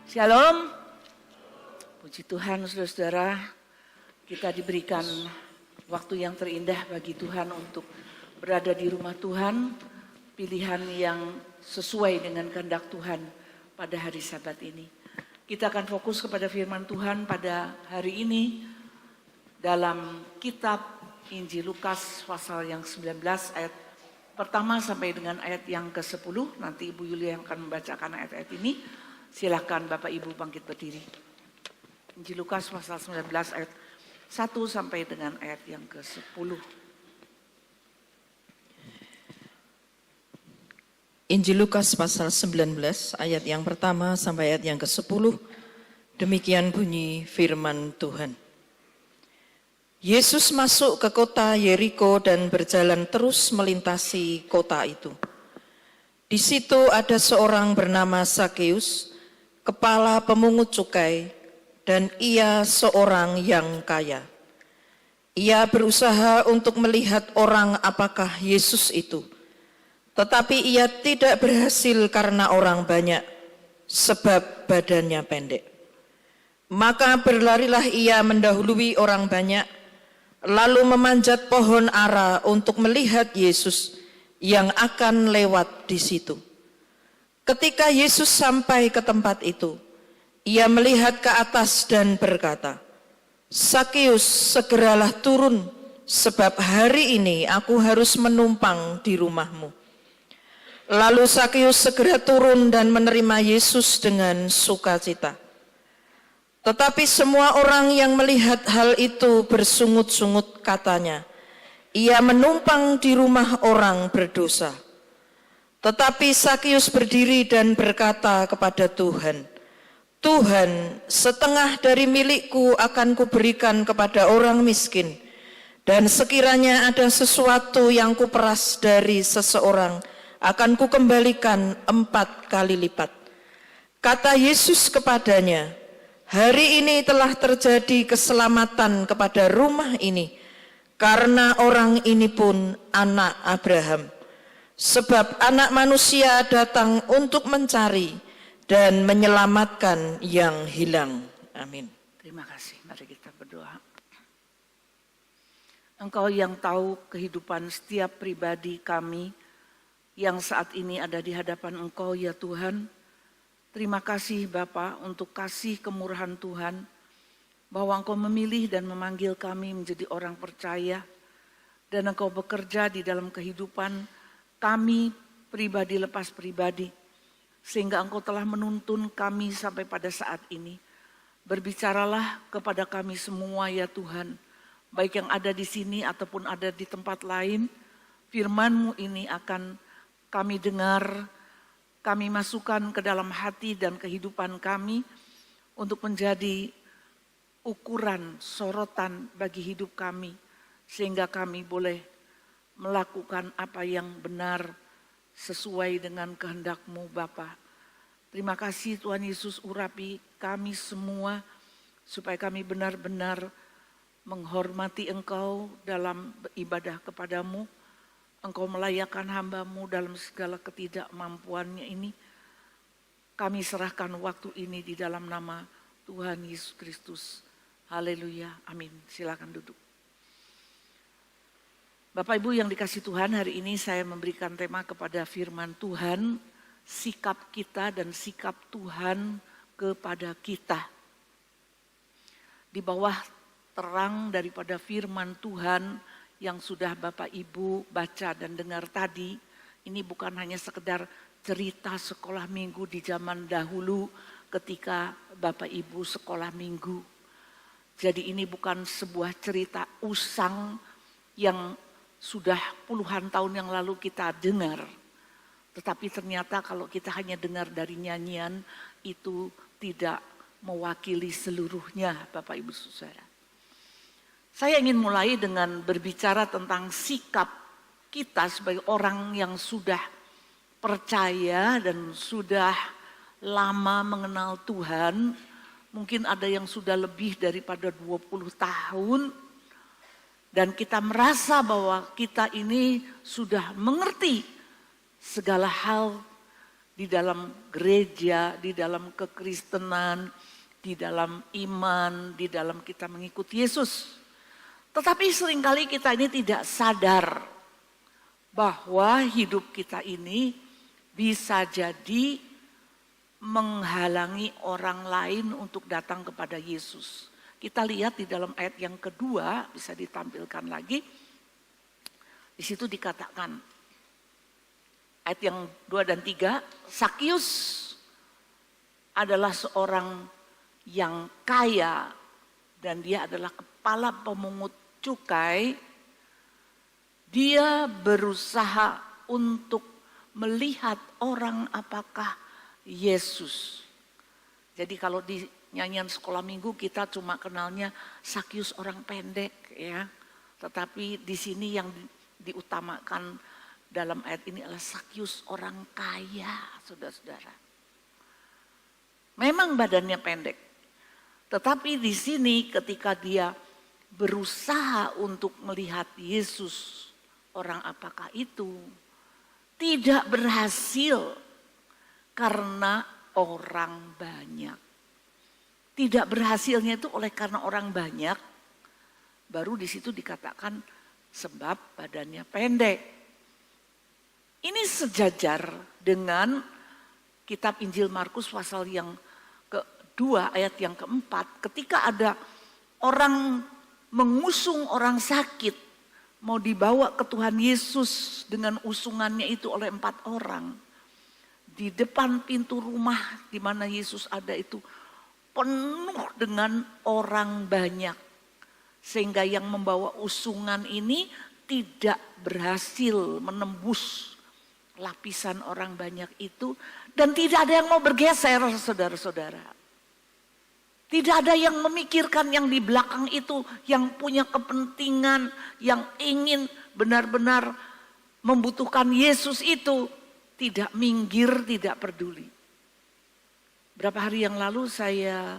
Shalom, puji Tuhan saudara-saudara, kita diberikan waktu yang terindah bagi Tuhan untuk berada di rumah Tuhan, pilihan yang sesuai dengan kehendak Tuhan pada hari Sabat ini. Kita akan fokus kepada firman Tuhan pada hari ini dalam kitab Injil Lukas pasal yang 19 ayat pertama sampai dengan ayat yang ke-10. Nanti Ibu Yulia yang akan membacakan ayat-ayat ini. Silakan Bapak Ibu bangkit berdiri. Injil Lukas pasal 19 ayat 1 sampai dengan ayat yang ke-10. Injil Lukas pasal 19 ayat yang pertama sampai ayat yang ke-10. Demikian bunyi firman Tuhan. Yesus masuk ke kota Yeriko dan berjalan terus melintasi kota itu. Di situ ada seorang bernama Sakeus, kepala pemungut cukai, dan ia seorang yang kaya. Ia berusaha untuk melihat orang apakah Yesus itu, tetapi ia tidak berhasil karena orang banyak, sebab badannya pendek. Maka berlarilah ia mendahului orang banyak, lalu memanjat pohon ara untuk melihat Yesus yang akan lewat di situ. Ketika Yesus sampai ke tempat itu, ia melihat ke atas dan berkata, "Sakeus, segeralah turun, sebab hari ini aku harus menumpang di rumahmu." Lalu Sakeus segera turun dan menerima Yesus dengan sukacita. Tetapi semua orang yang melihat hal itu bersungut-sungut katanya, "Ia menumpang di rumah orang berdosa." Tetapi Sakeus berdiri dan berkata kepada Tuhan, "Tuhan, setengah dari milikku akan kuberikan kepada orang miskin, dan sekiranya ada sesuatu yang kuperas dari seseorang, akan kukembalikan 4 kali lipat." Kata Yesus kepadanya, "Hari ini telah terjadi keselamatan kepada rumah ini, karena orang ini pun anak Abraham. Sebab anak manusia datang untuk mencari dan menyelamatkan yang hilang." Amin. Terima kasih, mari kita berdoa. Engkau yang tahu kehidupan setiap pribadi kami yang saat ini ada di hadapan Engkau ya Tuhan. Terima kasih Bapa untuk kasih kemurahan Tuhan, bahwa Engkau memilih dan memanggil kami menjadi orang percaya, dan Engkau bekerja di dalam kehidupan kami pribadi lepas pribadi, sehingga Engkau telah menuntun kami sampai pada saat ini. Berbicaralah kepada kami semua ya Tuhan, baik yang ada di sini ataupun ada di tempat lain. Firman-Mu ini akan kami dengar, kami masukkan ke dalam hati dan kehidupan kami untuk menjadi ukuran, sorotan bagi hidup kami, sehingga kami boleh melakukan apa yang benar sesuai dengan kehendak-Mu Bapa. Terima kasih Tuhan Yesus, urapi kami semua supaya kami benar-benar menghormati Engkau dalam ibadah kepadamu. Engkau melayakkan hamba-Mu dalam segala ketidakmampuannya ini. Kami serahkan waktu ini di dalam nama Tuhan Yesus Kristus. Haleluya, amin. Silakan duduk. Bapak Ibu yang dikasih Tuhan, hari ini saya memberikan tema kepada firman Tuhan, sikap kita dan sikap Tuhan kepada kita. Di bawah terang daripada firman Tuhan yang sudah Bapak Ibu baca dan dengar tadi, ini bukan hanya sekedar cerita sekolah minggu di zaman dahulu ketika Bapak Ibu sekolah minggu. Jadi ini bukan sebuah cerita usang yang sudah puluhan tahun yang lalu kita dengar. Tetapi ternyata kalau kita hanya dengar dari nyanyian, itu tidak mewakili seluruhnya Bapak Ibu Saudara. Saya ingin mulai dengan berbicara tentang sikap kita sebagai orang yang sudah percaya dan sudah lama mengenal Tuhan. Mungkin ada yang sudah lebih daripada 20 tahun. Dan kita merasa bahwa kita ini sudah mengerti segala hal di dalam gereja, di dalam kekristenan, di dalam iman, di dalam kita mengikuti Yesus. Tetapi seringkali kita ini tidak sadar bahwa hidup kita ini bisa jadi menghalangi orang lain untuk datang kepada Yesus. Kita lihat di dalam ayat yang kedua, bisa ditampilkan lagi. Di situ dikatakan, ayat yang 2 dan 3, Sakius adalah seorang yang kaya dan dia adalah kepala pemungut cukai. Dia berusaha untuk melihat orang apakah Yesus. Jadi kalau di nyanyian sekolah minggu kita cuma kenalnya Sakius orang pendek ya. Tetapi di sini yang diutamakan dalam ayat ini adalah Sakius orang kaya, saudara-saudara. Memang badannya pendek. Tetapi di sini ketika dia berusaha untuk melihat Yesus, orang apakah itu, tidak berhasil karena orang banyak. Tidak berhasilnya itu oleh karena orang banyak, baru di situ dikatakan sebab badannya pendek. Ini sejajar dengan kitab Injil Markus pasal yang kedua ayat yang keempat. Ketika ada orang mengusung orang sakit, mau dibawa ke Tuhan Yesus dengan usungannya itu oleh 4 orang. Di depan pintu rumah di mana Yesus ada itu penuh dengan orang banyak. Sehingga yang membawa usungan ini tidak berhasil menembus lapisan orang banyak itu. Dan tidak ada yang mau bergeser, saudara-saudara. Tidak ada yang memikirkan yang di belakang itu, yang punya kepentingan, yang ingin benar-benar membutuhkan Yesus itu. Tidak minggir, tidak peduli. Berapa hari yang lalu saya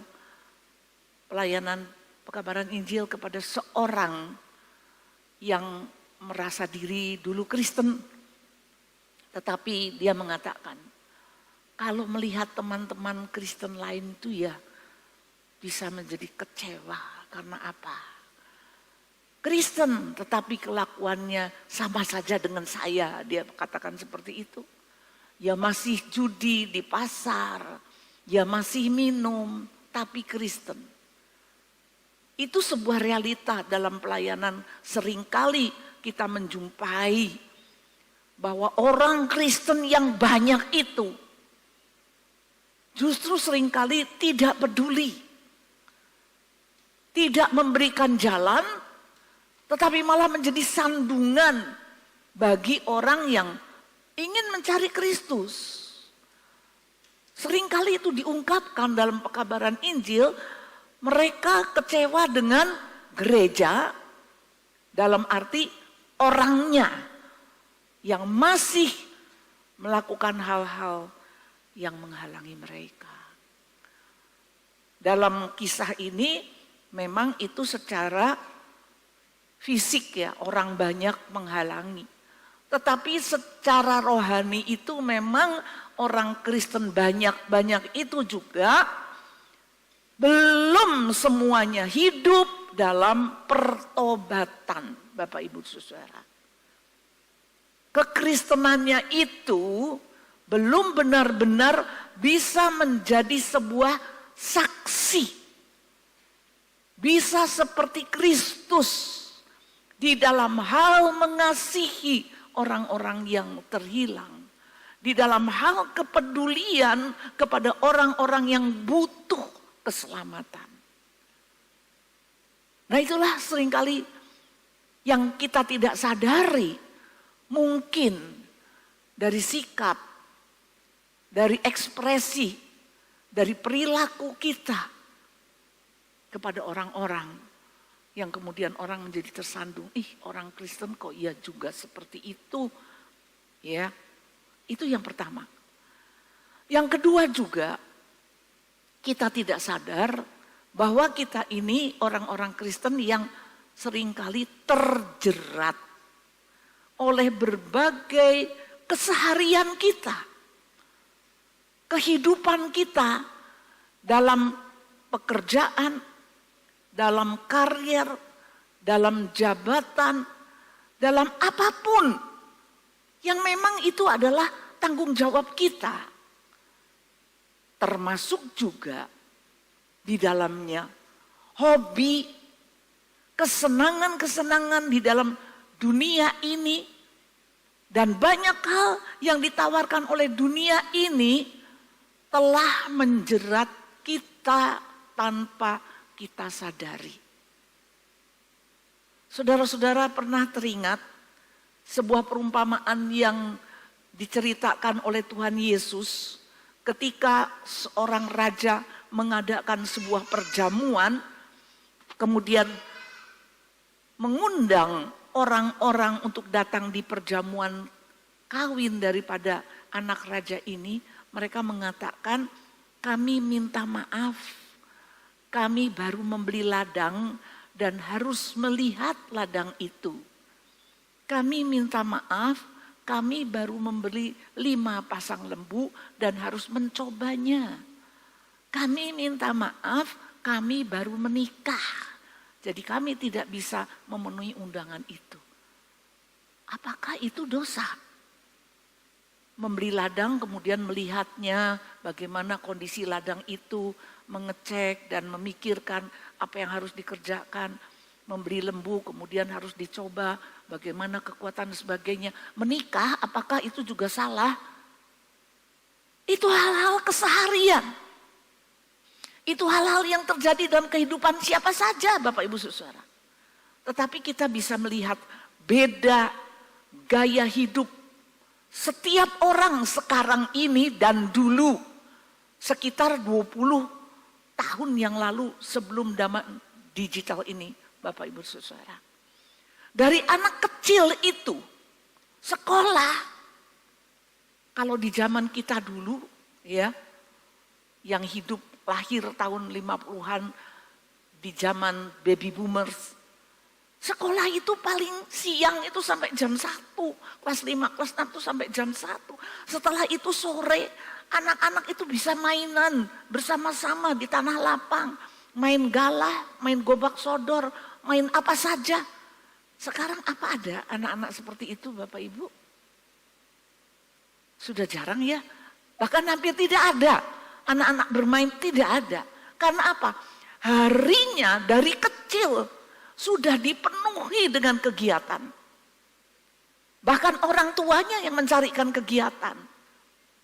pelayanan pekabaran Injil kepada seorang yang merasa diri dulu Kristen. Tetapi dia mengatakan, kalau melihat teman-teman Kristen lain itu ya bisa menjadi kecewa. Karena apa? Kristen tetapi kelakuannya sama saja dengan saya. Dia katakan seperti itu. Ya masih judi di pasar, ya masih minum, tapi Kristen. Itu sebuah realita dalam pelayanan. Seringkali kita menjumpai bahwa orang Kristen yang banyak itu justru seringkali tidak peduli. Tidak memberikan jalan, tetapi malah menjadi sandungan bagi orang yang ingin mencari Kristus. Seringkali itu diungkapkan dalam pekabaran Injil, mereka kecewa dengan gereja dalam arti orangnya yang masih melakukan hal-hal yang menghalangi mereka. Dalam kisah ini memang itu secara fisik ya, orang banyak menghalangi. Tetapi secara rohani itu memang orang Kristen banyak-banyak itu juga belum semuanya hidup dalam pertobatan, Bapak Ibu Saudara. Kekristenannya itu belum benar-benar bisa menjadi sebuah saksi. Bisa seperti Kristus di dalam hal mengasihi orang-orang yang terhilang. Di dalam hal kepedulian kepada orang-orang yang butuh keselamatan. Nah itulah seringkali yang kita tidak sadari. Mungkin dari sikap, dari ekspresi, dari perilaku kita kepada orang-orang yang kemudian orang menjadi tersandung. Orang Kristen kok iya juga seperti itu. Ya, itu yang pertama. Yang kedua juga, kita tidak sadar bahwa kita ini orang-orang Kristen yang seringkali terjerat oleh berbagai keseharian kita. kehidupan kita dalam pekerjaan, dalam karier, dalam jabatan, dalam apapun yang memang itu adalah tanggung jawab kita. Termasuk juga di dalamnya hobi, kesenangan-kesenangan di dalam dunia ini, dan banyak hal yang ditawarkan oleh dunia ini telah menjerat kita tanpa kita sadari. Saudara-saudara pernah teringat sebuah perumpamaan yang diceritakan oleh Tuhan Yesus ketika seorang raja mengadakan sebuah perjamuan, kemudian mengundang orang-orang untuk datang di perjamuan kawin daripada anak raja ini. Mereka mengatakan, kami minta maaf, kami baru membeli ladang dan harus melihat ladang itu. Kami minta maaf, kami baru membeli 5 pasang lembu dan harus mencobanya. Kami minta maaf, kami baru menikah. Jadi kami tidak bisa memenuhi undangan itu. Apakah itu dosa? Membeli ladang kemudian melihatnya bagaimana kondisi ladang itu, mengecek dan memikirkan apa yang harus dikerjakan. Membeli lembu kemudian harus dicoba bagaimana kekuatan dan sebagainya. Menikah apakah itu juga salah? Itu hal-hal keseharian. Itu hal-hal yang terjadi dalam kehidupan siapa saja Bapak Ibu Saudara. Tetapi kita bisa melihat beda gaya hidup setiap orang sekarang ini dan dulu. Sekitar 20 tahun yang lalu sebelum zaman digital ini Bapak Ibu Saudara. Dari anak kecil itu sekolah. Kalau di zaman kita dulu ya, yang hidup lahir tahun 50-an di zaman baby boomers. Sekolah itu paling siang itu sampai jam 1. Kelas 5, kelas 6 itu sampai jam 1. Setelah itu sore anak-anak itu bisa mainan bersama-sama di tanah lapang. Main galah, main gobak sodor, main apa saja. Sekarang apa ada anak-anak seperti itu Bapak Ibu? Sudah jarang ya. Bahkan hampir tidak ada. Anak-anak bermain tidak ada. Karena apa? Harinya dari kecil sudah dipenuhi dengan kegiatan. Bahkan orang tuanya yang mencarikan kegiatan.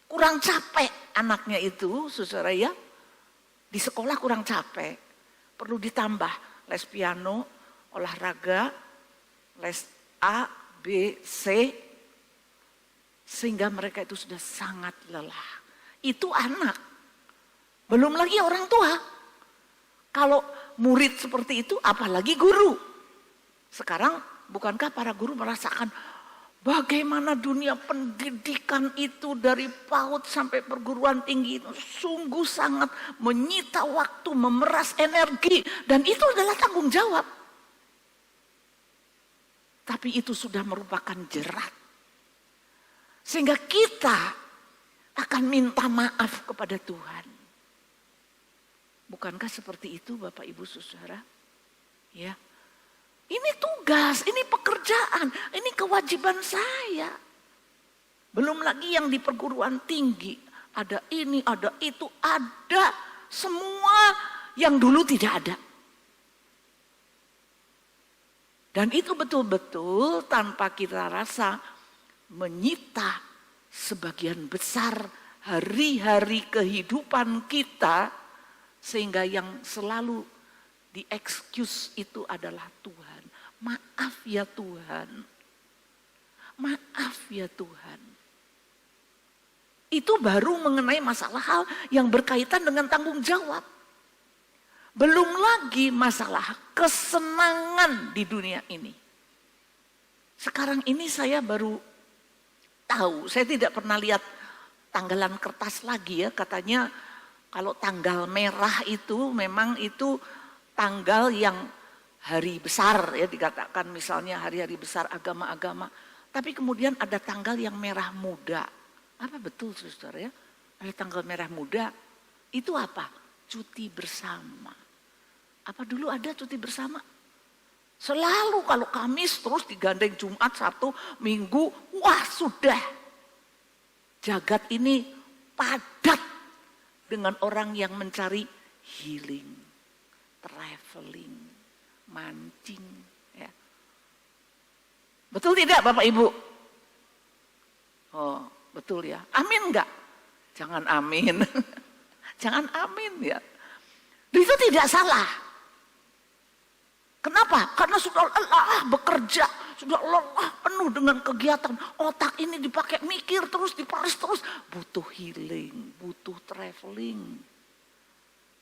Kurang capek anaknya itu, saudara ya. Di sekolah kurang capek. Perlu ditambah les piano, olahraga, les A, B, C. Sehingga mereka itu sudah sangat lelah. Itu anak. Belum lagi orang tua. Kalau murid seperti itu apalagi guru. Sekarang bukankah para guru merasakan bagaimana dunia pendidikan itu dari PAUD sampai perguruan tinggi itu sungguh sangat menyita waktu, memeras energi. Dan itu adalah tanggung jawab. Tapi itu sudah merupakan jerat. Sehingga kita akan minta maaf kepada Tuhan. Bukankah seperti itu Bapak Ibu Saudara? Ya. Ini tugas, ini pekerjaan, ini kewajiban saya. Belum lagi yang di perguruan tinggi. Ada ini, ada itu, ada semua yang dulu tidak ada. Dan itu betul-betul tanpa kita rasa menyita sebagian besar hari-hari kehidupan kita. Sehingga yang selalu di-excuse itu adalah Tuhan. Maaf ya Tuhan. Maaf ya Tuhan. Itu baru mengenai masalah hal yang berkaitan dengan tanggung jawab. Belum lagi masalah kesenangan di dunia ini. Sekarang ini saya baru tahu, saya tidak pernah lihat tanggalan kertas lagi ya, katanya kalau tanggal merah itu memang itu tanggal yang hari besar ya, dikatakan misalnya hari-hari besar agama-agama. Tapi kemudian ada tanggal yang merah muda. Apa betul saudara ya? Hari tanggal merah muda itu apa? Cuti bersama. Apa dulu ada cuti bersama? Selalu kalau Kamis terus digandeng Jumat, Sabtu, Minggu, wah sudah. Jagat ini padat dengan orang yang mencari healing, traveling, mancing. Ya. Betul tidak Bapak Ibu? Oh betul ya. Amin enggak? Jangan amin. Jangan amin ya. Itu tidak salah. Kenapa? Karena sudah lelah bekerja, sudah lelah penuh dengan kegiatan. Otak ini dipakai mikir terus, diparis terus. Butuh healing, butuh traveling.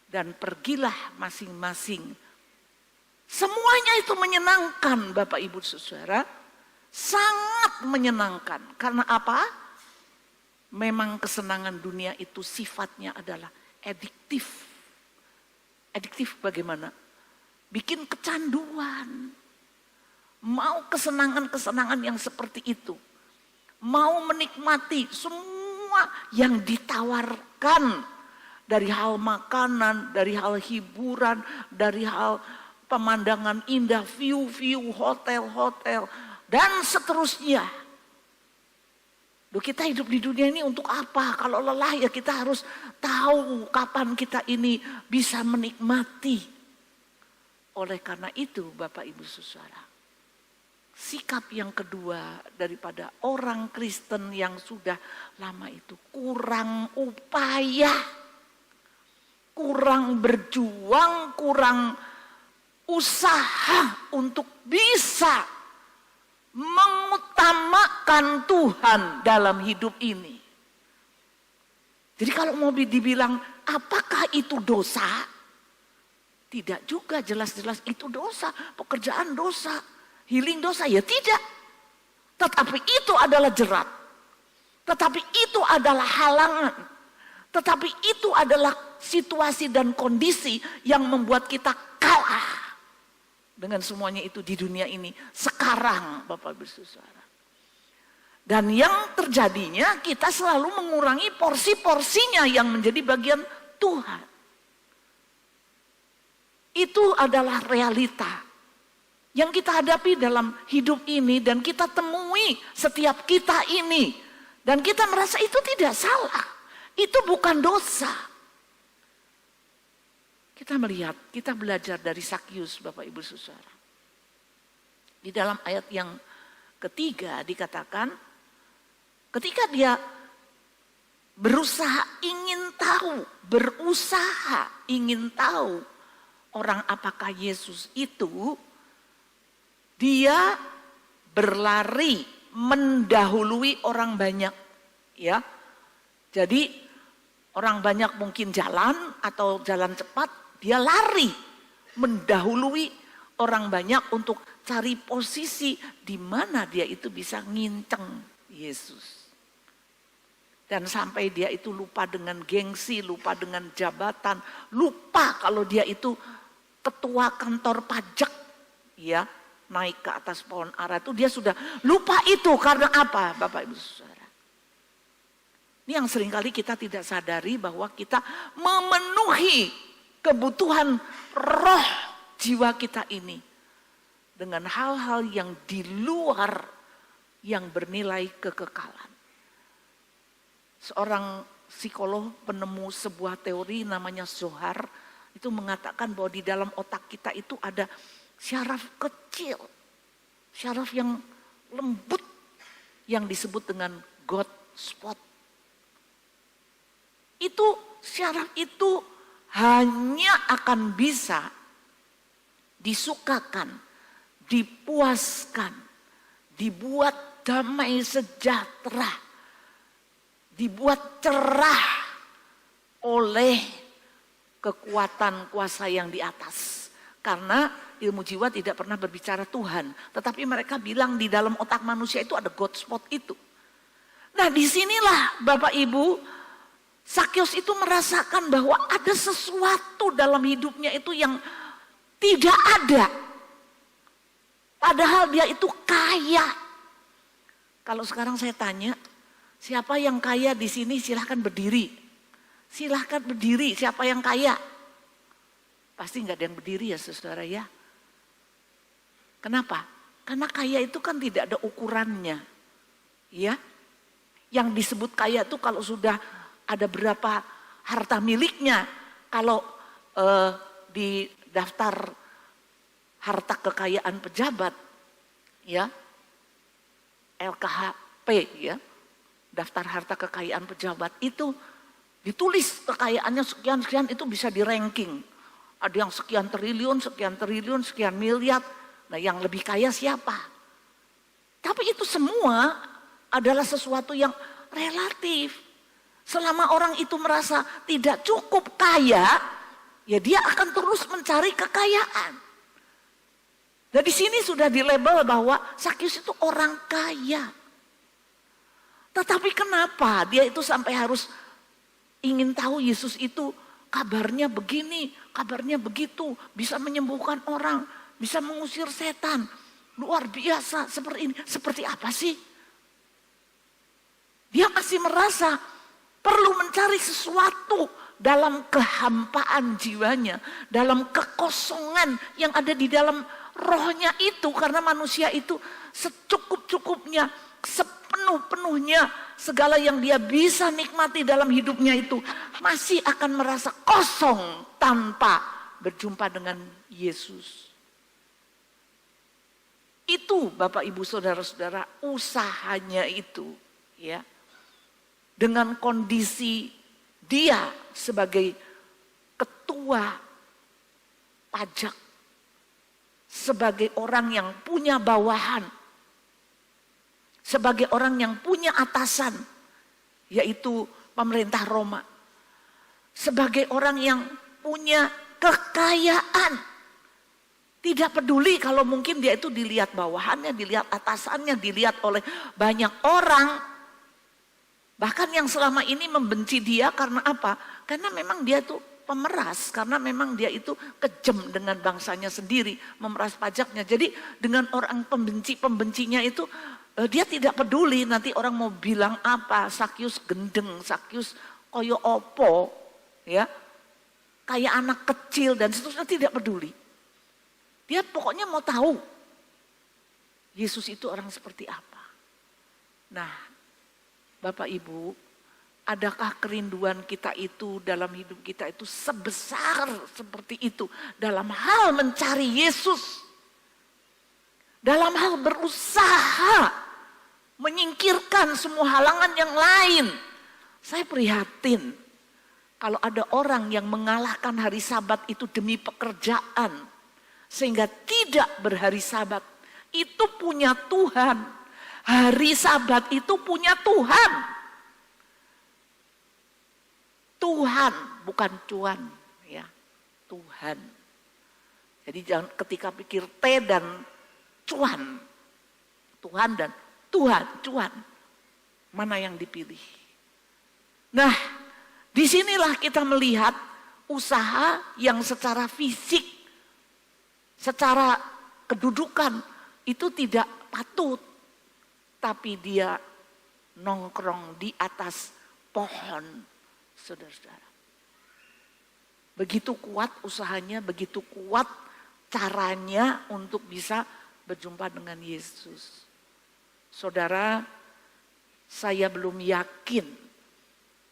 Dan pergilah masing-masing. Semuanya itu menyenangkan Bapak Ibu Saudara. Sangat menyenangkan. Karena apa? Memang kesenangan dunia itu sifatnya adalah adiktif. Adiktif bagaimana? Bikin kecanduan. Mau kesenangan-kesenangan yang seperti itu. Mau menikmati semua yang ditawarkan. Dari hal makanan, dari hal hiburan, dari hal pemandangan indah, view-view, hotel-hotel, dan seterusnya. Loh, kita hidup di dunia ini untuk apa? Kalau lelah ya kita harus tahu kapan kita ini bisa menikmati. Oleh karena itu Bapak Ibu Saudara, sikap yang kedua daripada orang Kristen yang sudah lama itu kurang upaya, kurang berjuang, kurang usaha untuk bisa mengutamakan Tuhan dalam hidup ini. Jadi kalau mau dibilang apakah itu dosa? Tidak juga, jelas-jelas itu dosa, pekerjaan dosa, healing dosa, ya tidak. Tetapi itu adalah jerat. Tetapi itu adalah halangan. Tetapi itu adalah situasi dan kondisi yang membuat kita kalah dengan semuanya itu di dunia ini. Sekarang Bapak Ibu Saudara. Dan yang terjadinya kita selalu mengurangi porsi-porsinya yang menjadi bagian Tuhan. Itu adalah realita yang kita hadapi dalam hidup ini dan kita temui setiap kita ini. Dan kita merasa itu tidak salah. Itu bukan dosa. Kita melihat, kita belajar dari Sakyus Bapak Ibu Saudara. Di dalam ayat yang ketiga dikatakan, ketika dia berusaha ingin tahu orang apakah Yesus itu, dia berlari mendahului orang banyak, ya. Jadi orang banyak mungkin jalan atau jalan cepat, dia lari mendahului orang banyak untuk cari posisi di mana dia itu bisa nginceng Yesus. Dan sampai dia itu lupa dengan gengsi, lupa dengan jabatan, lupa kalau dia itu ketua kantor pajak, ya, naik ke atas pohon ara itu dia sudah lupa itu karena apa Bapak Ibu Saudara. Ini yang seringkali kita tidak sadari bahwa kita memenuhi kebutuhan roh jiwa kita ini dengan hal-hal yang di luar yang bernilai kekekalan. Seorang psikolog penemu sebuah teori namanya Zohar itu mengatakan bahwa di dalam otak kita itu ada syaraf kecil, syaraf yang lembut yang disebut dengan God spot. Itu syaraf itu hanya akan bisa disukakan, dipuaskan, dibuat damai sejahtera, dibuat cerah oleh kekuatan kuasa yang di atas. Karena ilmu jiwa tidak pernah berbicara Tuhan. Tetapi mereka bilang di dalam otak manusia itu ada God spot itu. Nah disinilah Bapak Ibu, Sakyus itu merasakan bahwa ada sesuatu dalam hidupnya itu yang tidak ada. Padahal dia itu kaya. Kalau sekarang saya tanya, siapa yang kaya di sini silahkan berdiri. Silahkan berdiri, siapa yang kaya? Pasti nggak ada yang berdiri ya saudara ya. Kenapa? Karena kaya itu kan tidak ada ukurannya. Ya. Yang disebut kaya itu kalau sudah ada berapa harta miliknya. Kalau di daftar harta kekayaan pejabat, ya, LKHP, ya, daftar harta kekayaan pejabat itu ditulis kekayaannya sekian-sekian, itu bisa di ranking. Ada yang sekian triliun, sekian miliar. Nah, yang lebih kaya siapa? Tapi itu semua adalah sesuatu yang relatif. Selama orang itu merasa tidak cukup kaya, ya dia akan terus mencari kekayaan. Nah, di sini sudah dilabel bahwa Sakyus itu orang kaya. Tetapi kenapa dia itu sampai harus ingin tahu Yesus itu kabarnya begini, kabarnya begitu, bisa menyembuhkan orang, bisa mengusir setan, luar biasa seperti ini. Seperti apa sih? Dia masih merasa perlu mencari sesuatu dalam kehampaan jiwanya, dalam kekosongan yang ada di dalam rohnya itu, karena manusia itu secukup-cukupnya, sepenuh-penuhnya segala yang dia bisa nikmati dalam hidupnya itu masih akan merasa kosong tanpa berjumpa dengan Yesus. Itu Bapak Ibu Saudara-saudara usahanya itu, ya. Dengan kondisi dia sebagai ketua pajak, sebagai orang yang punya bawahan, sebagai orang yang punya atasan, yaitu pemerintah Roma, sebagai orang yang punya kekayaan, tidak peduli kalau mungkin dia itu dilihat bawahannya, dilihat atasannya, dilihat oleh banyak orang. Bahkan yang selama ini membenci dia karena apa? Karena memang dia itu pemeras, karena memang dia itu kejam dengan bangsanya sendiri, memeras pajaknya. Jadi dengan orang pembencinya itu, dia tidak peduli nanti orang mau bilang apa, Sakyus gendeng, Sakyus koyo opo, ya, kayak anak kecil dan seterusnya, tidak peduli. Dia pokoknya mau tahu Yesus itu orang seperti apa. Nah, Bapak Ibu, adakah kerinduan kita itu dalam hidup kita itu sebesar seperti itu dalam hal mencari Yesus? Dalam hal berusaha menyingkirkan semua halangan yang lain. Saya prihatin kalau ada orang yang mengalahkan hari Sabat itu demi pekerjaan sehingga tidak berhari Sabat. Itu punya Tuhan. Hari Sabat itu punya Tuhan. Tuhan, bukan cuan, ya. Tuhan. Jadi jangan ketika pikir T dan cuan. Tuhan dan Tuhan, cuan. Mana yang dipilih? Nah, disinilah kita melihat usaha yang secara fisik, secara kedudukan itu tidak patut. Tapi dia nongkrong di atas pohon, saudara-saudara. Begitu kuat usahanya, begitu kuat caranya untuk bisa berjumpa dengan Yesus. Saudara, saya belum yakin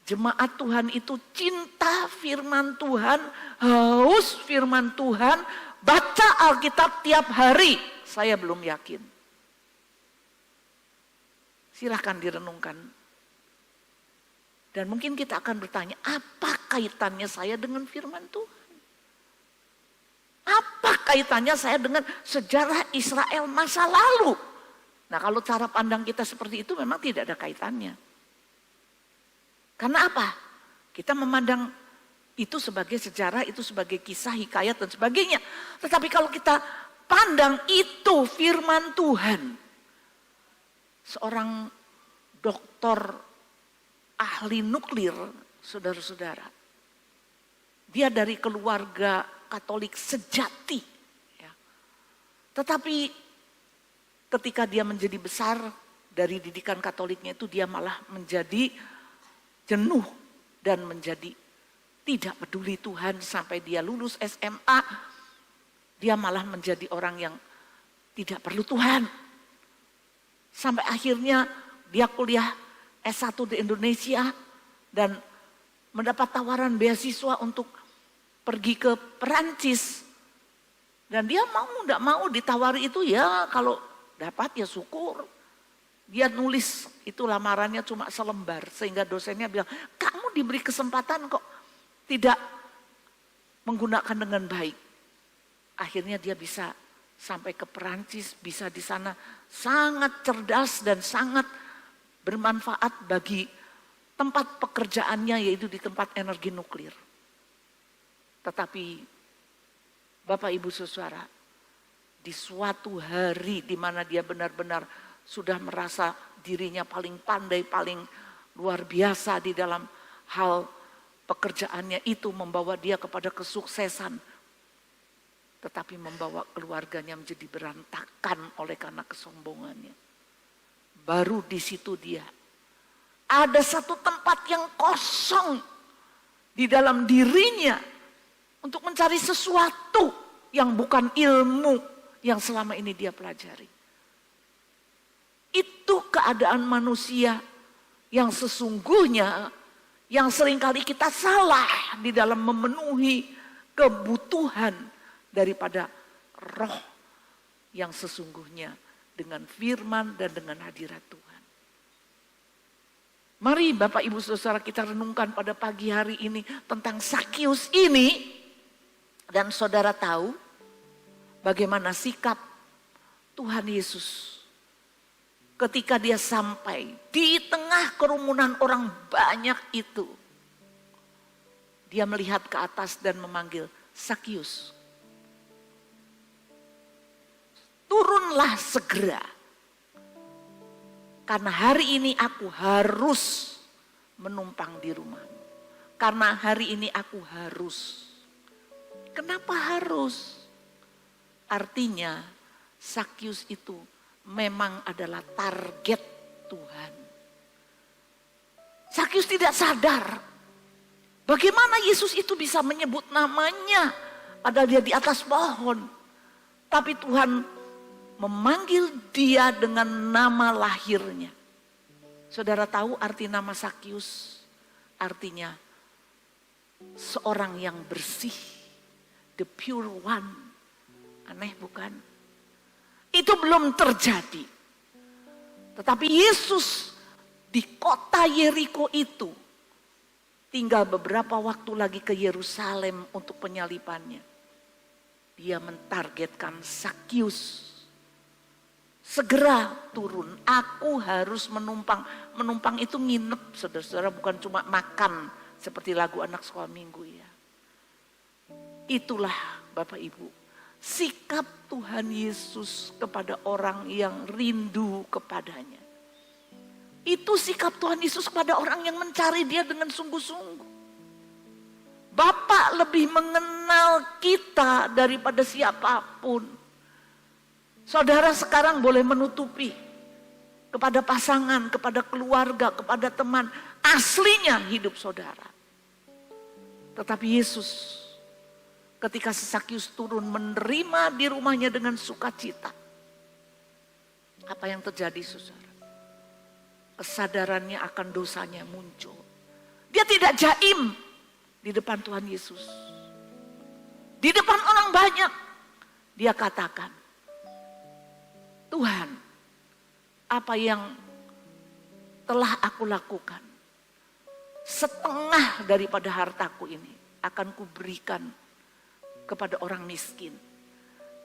jemaat Tuhan itu cinta firman Tuhan, haus firman Tuhan, baca Alkitab tiap hari. Saya belum yakin. Silahkan direnungkan. Dan mungkin kita akan bertanya, apa kaitannya saya dengan firman Tuhan? Apa kaitannya saya dengan sejarah Israel masa lalu? Nah, kalau cara pandang kita seperti itu memang tidak ada kaitannya. Karena apa? Kita memandang itu sebagai sejarah, itu sebagai kisah, hikayat dan sebagainya. Tetapi kalau kita pandang itu firman Tuhan, seorang doktor ahli nuklir, saudara-saudara. Dia dari keluarga Katolik sejati. Ya. Tetapi ketika dia menjadi besar dari didikan Katoliknya itu, dia malah menjadi jenuh dan menjadi tidak peduli Tuhan sampai dia lulus SMA, dia malah menjadi orang yang tidak perlu Tuhan. Sampai akhirnya dia kuliah S1 di Indonesia dan mendapat tawaran beasiswa untuk pergi ke Perancis. Dan dia tidak mau ditawari itu, ya kalau dapat ya syukur. Dia nulis itu lamarannya cuma selembar sehingga dosennya bilang, kamu diberi kesempatan kok tidak menggunakan dengan baik. Akhirnya dia bisa sampai ke Perancis, bisa di sana sangat cerdas dan sangat bermanfaat bagi tempat pekerjaannya, yaitu di tempat energi nuklir. Tetapi Bapak Ibu Saudara, di suatu hari di mana dia benar-benar sudah merasa dirinya paling pandai, paling luar biasa di dalam hal pekerjaannya itu, membawa dia kepada kesuksesan, tetapi membawa keluarganya menjadi berantakan oleh karena kesombongannya. Baru di situ dia ada satu tempat yang kosong di dalam dirinya untuk mencari sesuatu yang bukan ilmu yang selama ini dia pelajari. Itu keadaan manusia yang sesungguhnya, yang seringkali kita salah di dalam memenuhi kebutuhan daripada roh yang sesungguhnya dengan firman dan dengan hadirat Tuhan. Mari Bapak Ibu Saudara kita renungkan pada pagi hari ini tentang Sakius ini. Dan saudara tahu bagaimana sikap Tuhan Yesus ketika dia sampai di tengah kerumunan orang banyak itu. Dia melihat ke atas dan memanggil, Sakius, turunlah segera. Karena hari ini aku harus menumpang di rumahmu. Karena hari ini aku harus. Kenapa harus? Artinya Sakius itu memang adalah target Tuhan. Sakius tidak sadar bagaimana Yesus itu bisa menyebut namanya padahal dia di atas pohon. Tapi Tuhan memanggil dia dengan nama lahirnya. Saudara tahu arti nama Sakius? Artinya seorang yang bersih, the pure one. Aneh bukan? Itu belum terjadi. Tetapi Yesus di kota Yeriko itu tinggal beberapa waktu lagi ke Yerusalem untuk penyalipannya. Dia mentargetkan Sakius. Segera turun, aku harus menumpang. Menumpang itu nginep, saudara-saudara, bukan cuma makan seperti lagu anak sekolah minggu ya. Itulah Bapak Ibu, sikap Tuhan Yesus kepada orang yang rindu kepadanya. Itu sikap Tuhan Yesus kepada orang yang mencari dia dengan sungguh-sungguh. Bapak lebih mengenal kita daripada siapapun. Saudara sekarang boleh menutupi kepada pasangan, kepada keluarga, kepada teman. Aslinya hidup saudara. Tetapi Yesus ketika Sakius turun menerima di rumahnya dengan sukacita. Apa yang terjadi saudara? Kesadarannya akan dosanya muncul. Dia tidak jaim di depan Tuhan Yesus. Di depan orang banyak. Dia katakan, Tuhan, apa yang telah aku lakukan, setengah daripada hartaku ini akan kuberikan kepada orang miskin.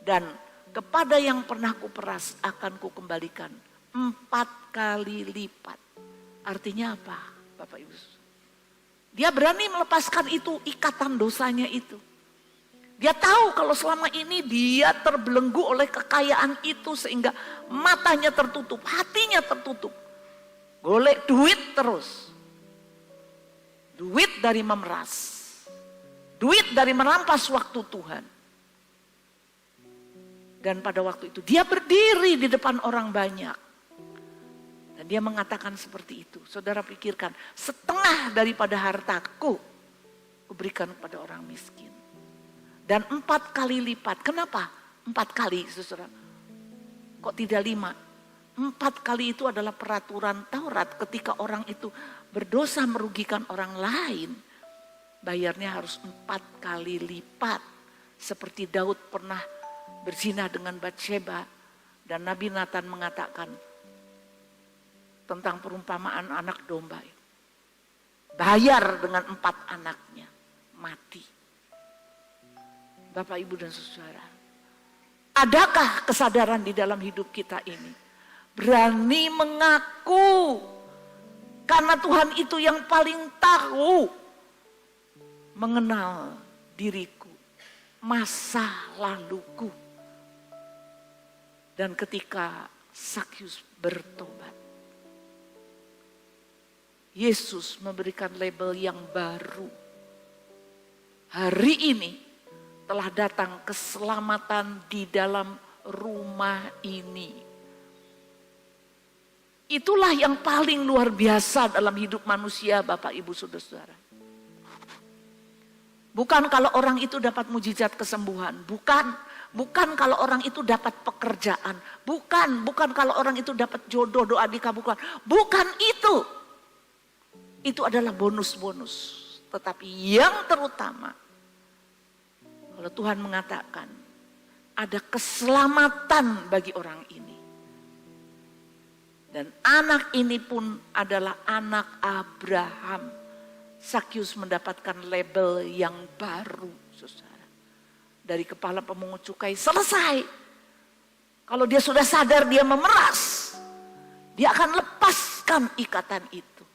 Dan kepada yang pernah kuperas akan kukembalikan 4 kali lipat. Artinya apa Bapak Ibu? Dia berani melepaskan itu, ikatan dosanya itu. Dia tahu kalau selama ini dia terbelenggu oleh kekayaan itu sehingga matanya tertutup, hatinya tertutup. Golek duit terus. Duit dari memeras. Duit dari merampas waktu Tuhan. Dan pada waktu itu dia berdiri di depan orang banyak. Dan dia mengatakan seperti itu. Saudara pikirkan, setengah daripada hartaku kuberikan kepada orang miskin. Dan 4 kali lipat. Kenapa 4 kali, saudara? Kok tidak 5? 4 kali itu adalah peraturan Taurat. Ketika orang itu berdosa merugikan orang lain, bayarnya harus 4 kali lipat. Seperti Daud pernah berzina dengan Batsheba. Dan Nabi Nathan mengatakan tentang perumpamaan anak domba. Bayar dengan 4 anaknya, mati. Bapak, Ibu, dan Saudara, adakah kesadaran di dalam hidup kita ini? Berani mengaku, karena Tuhan itu yang paling tahu mengenal diriku, masa laluku. Dan ketika Sakyus bertobat, Yesus memberikan label yang baru. Hari ini telah datang keselamatan di dalam rumah ini. Itulah yang paling luar biasa dalam hidup manusia, Bapak, Ibu, Saudara-saudara. Bukan kalau orang itu dapat mujizat kesembuhan, bukan kalau orang itu dapat pekerjaan, bukan kalau orang itu dapat jodoh, doa dikabulkan, bukan itu. Itu adalah bonus-bonus. Tetapi yang terutama, kalau Tuhan mengatakan ada keselamatan bagi orang ini. Dan anak ini pun adalah anak Abraham. Sakyus mendapatkan label yang baru, saudara. Dari kepala pemungut cukai selesai. Kalau dia sudah sadar dia memeras, dia akan lepaskan ikatan itu.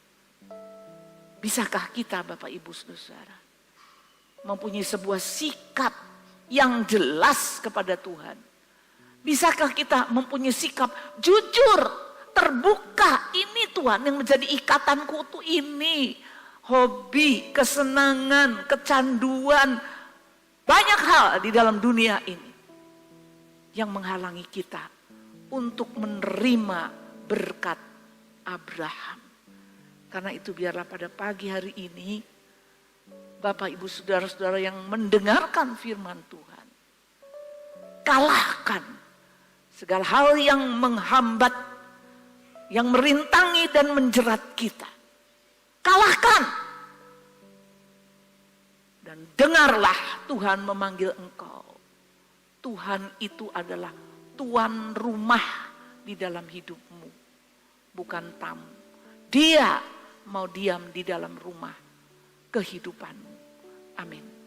Bisakah kita, Bapak, Ibu, saudara, mempunyai sebuah sikap yang jelas kepada Tuhan? Bisakah kita mempunyai sikap jujur, terbuka? Ini Tuhan yang menjadi ikatanku tuh ini. Hobi, kesenangan, kecanduan, banyak hal di dalam dunia ini yang menghalangi kita untuk menerima berkat Abraham. Karena itu biarlah pada pagi hari ini, Bapak, Ibu, Saudara-saudara yang mendengarkan firman Tuhan, kalahkan segala hal yang menghambat, yang merintangi dan menjerat kita. Kalahkan. Dan dengarlah Tuhan memanggil engkau. Tuhan itu adalah tuan rumah di dalam hidupmu, bukan tamu. Dia mau diam di dalam rumah kehidupanmu. Amin.